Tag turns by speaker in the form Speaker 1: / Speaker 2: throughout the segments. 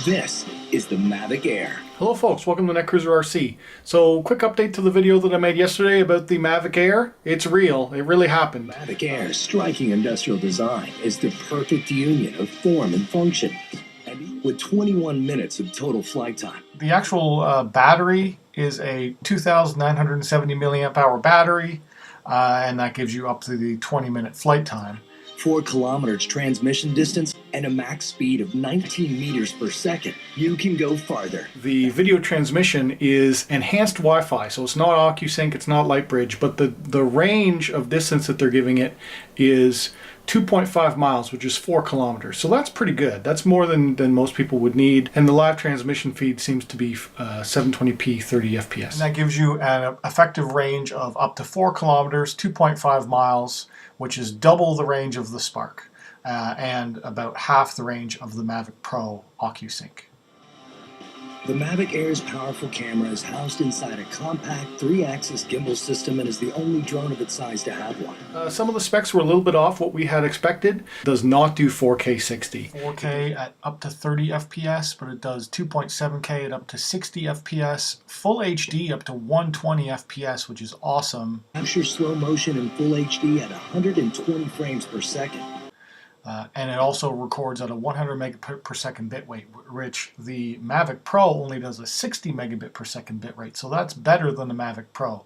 Speaker 1: This is the Mavic Air.
Speaker 2: Hello folks, welcome to Netcruzer RC. So quick update to the video that I made yesterday about the Mavic Air. It's real, it really happened.
Speaker 1: Mavic Air's striking industrial design is the perfect union of form and function, and with 21 minutes of total flight time.
Speaker 2: The actual battery is a 2,970 milliamp hour battery, and that gives you up to the 20-minute flight time.
Speaker 1: 4 kilometers transmission distance and a max speed of 19 meters per second. You can go farther.
Speaker 2: The video transmission is enhanced Wi-Fi, so it's not OcuSync, it's not Lightbridge, but the range of distance that they're giving it is 2.5 miles, which is 4 kilometers. So that's pretty good. That's more than most people would need. And the live transmission feed seems to be 720p 30 FPS. And that gives you an effective range of up to 4 kilometers, 2.5 miles, which is double the range of the Spark and about half the range of the Mavic Pro OcuSync.
Speaker 1: The Mavic Air's powerful camera is housed inside a compact 3-axis gimbal system and is the only drone of its size to have one.
Speaker 2: Some of the specs were a little bit off what we had expected. It does not do 4K 60. 4K at up to 30 FPS, but it does 2.7K at up to 60 FPS. Full HD up to 120 FPS, which is awesome.
Speaker 1: Capture slow motion in full HD at 120 frames per second.
Speaker 2: And it also records at a 100 megabit per second bitrate, which the Mavic Pro only does a 60 megabit per second bitrate, so that's better than the Mavic Pro.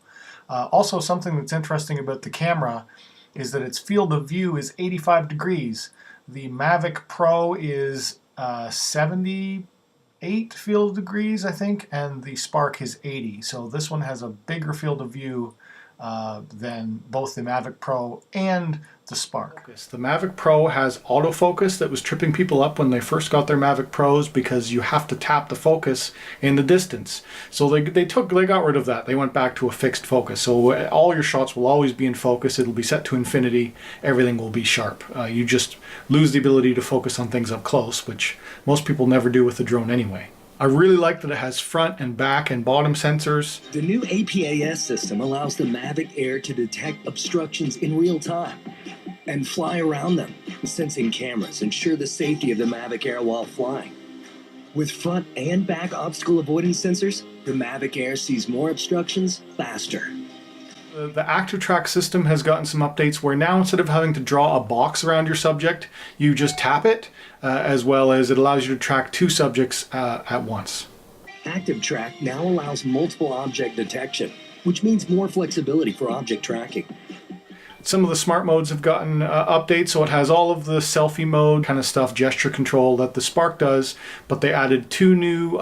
Speaker 2: Also, something that's interesting about the camera is that its field of view is 85 degrees. The Mavic Pro is 78 field degrees, I think, and the Spark is 80. So this one has a bigger field of view than both the Mavic Pro and the Spark. The Mavic Pro has autofocus that was tripping people up when they first got their Mavic Pros because you have to tap the focus in the distance. So they got rid of that. They went back to a fixed focus. So all your shots will always be in focus. It'll be set to infinity. Everything will be sharp. You just lose the ability to focus on things up close, which most people never do with the drone anyway. I really like that it has front and back and bottom sensors.
Speaker 1: The new APAS system allows the Mavic Air to detect obstructions in real time and fly around them. Sensing cameras ensure the safety of the Mavic Air while flying. With front and back obstacle avoidance sensors, the Mavic Air sees more obstructions faster.
Speaker 2: The active track system has gotten some updates where now instead of having to draw a box around your subject, you just tap it, as well as it allows you to track 2 subjects at once.
Speaker 1: Active track now allows multiple object detection, which means more flexibility for object tracking.
Speaker 2: Some of the smart modes have gotten updates, so it has all of the selfie mode kind of stuff, gesture control that the Spark does, but they added 2 new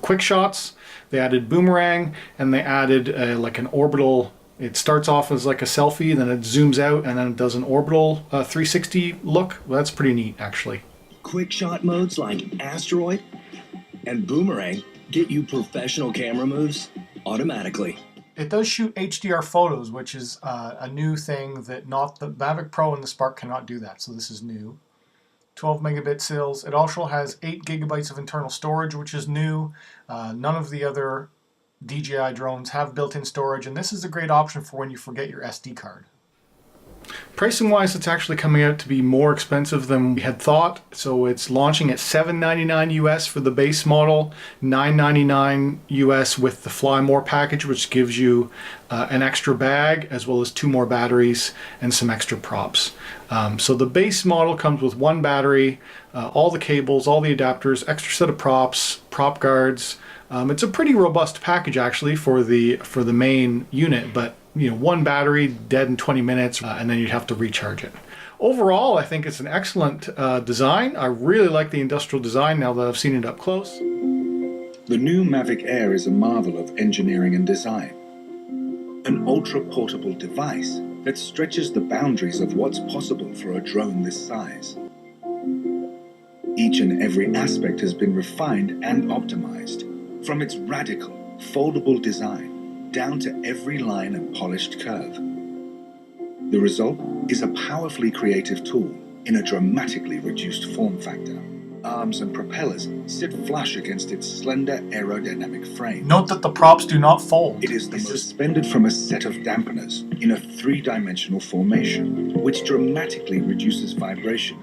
Speaker 2: quick shots, they added boomerang, and they added like an orbital. It starts off as like a selfie, then it zooms out, and then it does an orbital 360 look. Well, that's pretty neat, actually.
Speaker 1: Quick shot modes like Asteroid and Boomerang get you professional camera moves automatically.
Speaker 2: It does shoot HDR photos, which is a new thing that not the Mavic Pro and the Spark cannot do that, so this is new. 12 megabit stills. It also has 8 gigabytes of internal storage, which is new. None of the other DJI drones have built-in storage, and this is a great option for when you forget your SD card. Pricing wise, it's actually coming out to be more expensive than we had thought. So it's launching at $799 US for the base model, $999 US with the Fly More package, which gives you an extra bag as well as 2 more batteries and some extra props. So the base model comes with 1 battery, all the cables, all the adapters, extra set of props, prop guards. It's a pretty robust package actually for the main unit, but 1 battery dead in 20 minutes, and then you'd have to recharge it. Overall, I think it's an excellent design. I really like the industrial design now that I've seen it up close.
Speaker 3: The new Mavic Air is a marvel of engineering and design. An ultra-portable device that stretches the boundaries of what's possible for a drone this size. Each and every aspect has been refined and optimized, from its radical, foldable design down to every line and polished curve. The result is a powerfully creative tool in a dramatically reduced form factor. Arms and propellers sit flush against its slender aerodynamic frame.
Speaker 2: Note that the props do not fold.
Speaker 3: It is suspended from a set of dampeners in a 3-dimensional formation, which dramatically reduces vibration.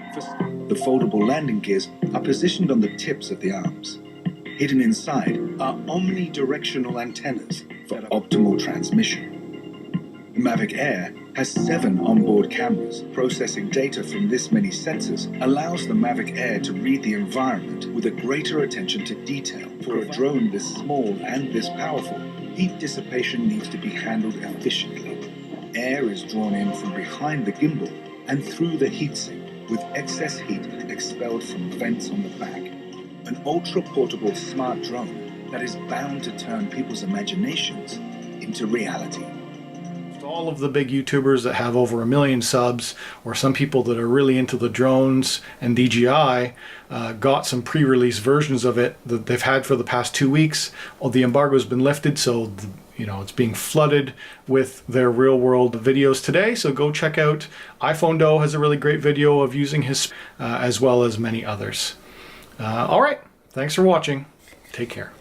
Speaker 3: The foldable landing gears are positioned on the tips of the arms. Hidden inside are omnidirectional antennas for optimal transmission. The Mavic Air has 7 onboard cameras. Processing data from this many sensors allows the Mavic Air to read the environment with a greater attention to detail. For a drone this small and this powerful, heat dissipation needs to be handled efficiently. Air is drawn in from behind the gimbal and through the heatsink, with excess heat expelled from vents on the back. An ultra-portable smart drone that is bound to turn people's imaginations into reality.
Speaker 2: All of the big YouTubers that have over 1 million subs, or some people that are really into the drones and DJI, got some pre-release versions of it that they've had for the past 2 weeks. Well, the embargo has been lifted, so it's being flooded with their real-world videos today. So go check out iPhone Do has a really great video of using his, as well as many others. All right, thanks for watching. Take care.